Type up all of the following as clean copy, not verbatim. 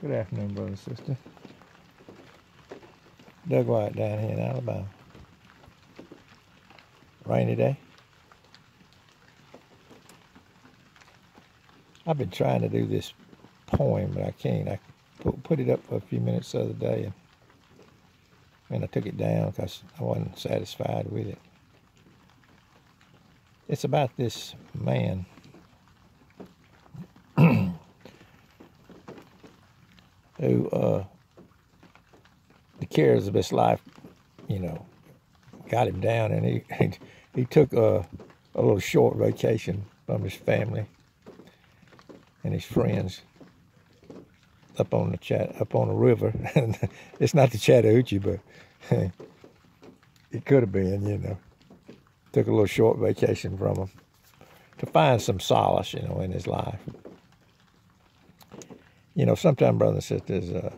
Good afternoon, brother and sister. Doug White down here in Alabama. Rainy day. I've been trying to do this poem, but I can't. I put it up for a few minutes the other day, and I took it down because I wasn't satisfied with it. It's about this man who the cares of his life, got him down, and he took a little short vacation from his family and his friends up on the river. And it's not the Chattahoochee, but it could have been, Took a little short vacation from him to find some solace, in his life. Sometimes, brothers and sisters,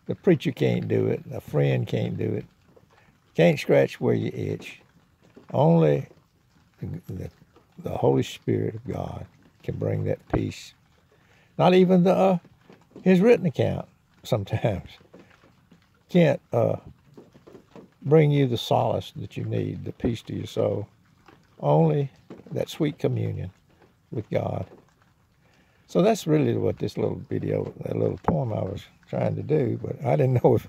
the preacher can't do it, a friend can't do it, can't scratch where you itch. Only the Holy Spirit of God can bring that peace. Not even his written account sometimes can't bring you the solace that you need, the peace to your soul. Only that sweet communion with God. So that's really what this little video, that little poem I was trying to do, but I didn't know if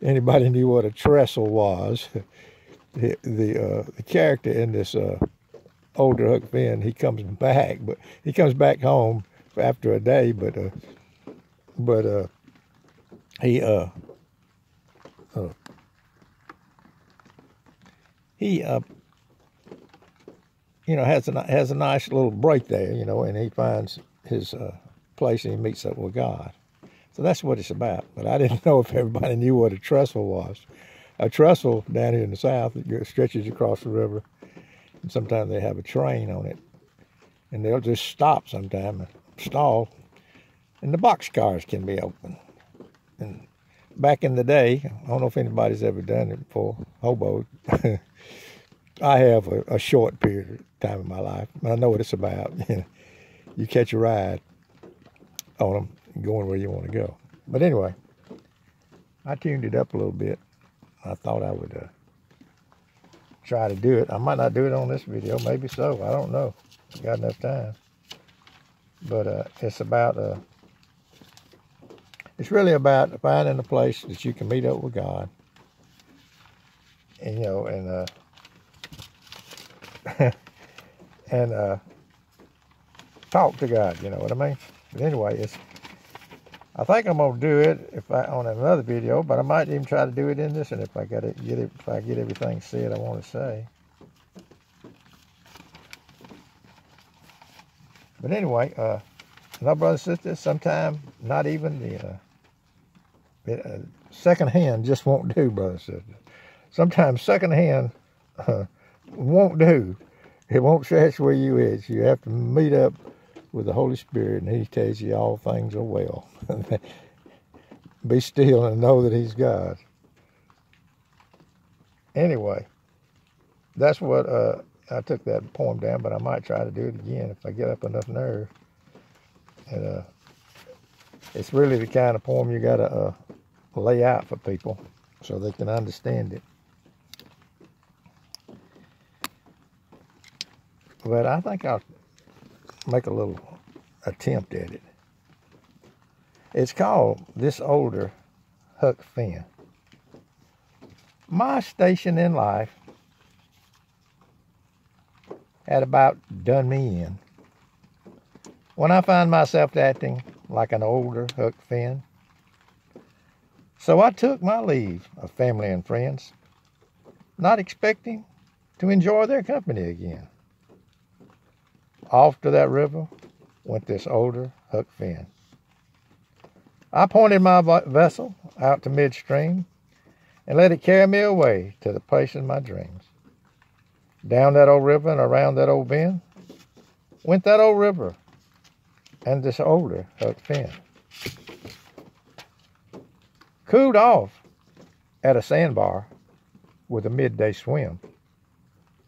anybody knew what a trestle was. The character in this older Huck Finn, he comes back home after a day, but he has a nice little break there, and he finds his place and he meets up with God. So that's what it's about. But I didn't know if everybody knew what a trestle was. A trestle down here in the South, it stretches across the river, and sometimes they have a train on it, and they'll just stop sometime and stall, and the boxcars can be open. And back in the day, I don't know if anybody's ever done it before, hobo. I have a short period of time in my life. I know what it's about. You catch a ride on them, going where you want to go. But anyway, I tuned it up a little bit. I thought I would try to do it. I might not do it on this video, maybe so. I don't know. I got enough time. But it's really about finding a place that you can meet up with God. And, and talk to God, you know what I mean? But anyway, I think I'm gonna do it on another video, but I might even try to do it in this, and if I get everything said I want to say. But anyway, my brothers and sisters, sometimes not even the second hand just won't do, brothers and sisters. Sometimes second hand won't do. It won't stretch where you is. You have to meet up with the Holy Spirit, and He tells you all things are well. Be still and know that He's God. Anyway, that's what I took that poem down, but I might try to do it again if I get up enough nerve. And it's really the kind of poem you got to lay out for people so they can understand it. But I think I'll make a little attempt at it. It's called This Older Huck Finn. My station in life had about done me in when I find myself acting like an older Huck Finn. So I took my leave of family and friends, not expecting to enjoy their company again. Off to that river went this older Huck Finn. I pointed my vessel out to midstream and let it carry me away to the place in my dreams. Down that old river and around that old bend went that old river and this older Huck Finn. Cooled off at a sandbar with a midday swim.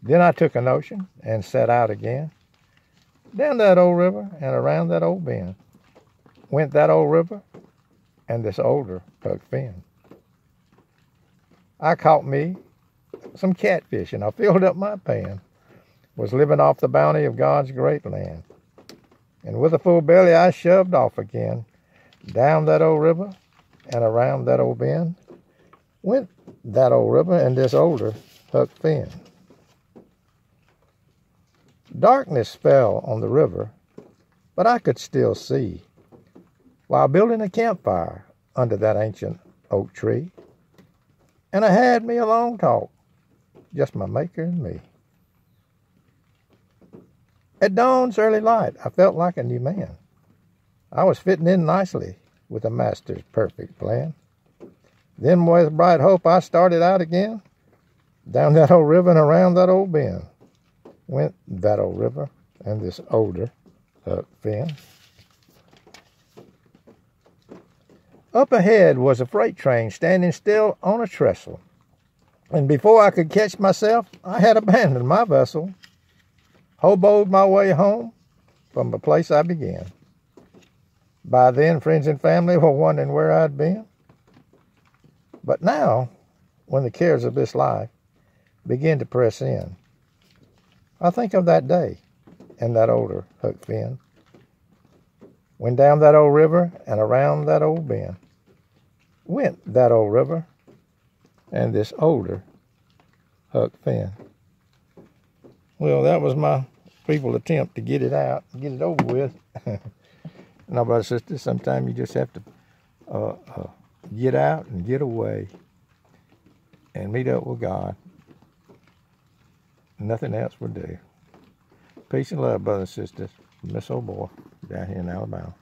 Then I took a notion and set out again down that old river and around that old bend went that old river and this older Huck Finn. I caught me some catfish and I filled up my pan. Was living off the bounty of God's great land. And with a full belly I shoved off again. Down that old river and around that old bend went that old river and this older Huck Finn. Darkness fell on the river, but I could still see, while building a campfire under that ancient oak tree. And I had me a long talk, just my maker and me. At dawn's early light, I felt like a new man. I was fitting in nicely with the master's perfect plan. Then with bright hope I started out again. Down that old river and around that old bend went that old river and this older Huck Finn. Up ahead was a freight train standing still on a trestle. And before I could catch myself, I had abandoned my vessel, hoboed my way home from the place I began. By then, friends and family were wondering where I'd been. But now, when the cares of this life begin to press in, I think of that day and that older Huck Finn. When down that old river and around that old bend went that old river and this older Huck Finn. Well, that was my feeble attempt to get it out, get it over with. Now, brothers and sisters, sometimes you just have to get out and get away and meet up with God. Nothing else will do. Peace and love, brothers and sisters. Miss Old Boy down here in Alabama.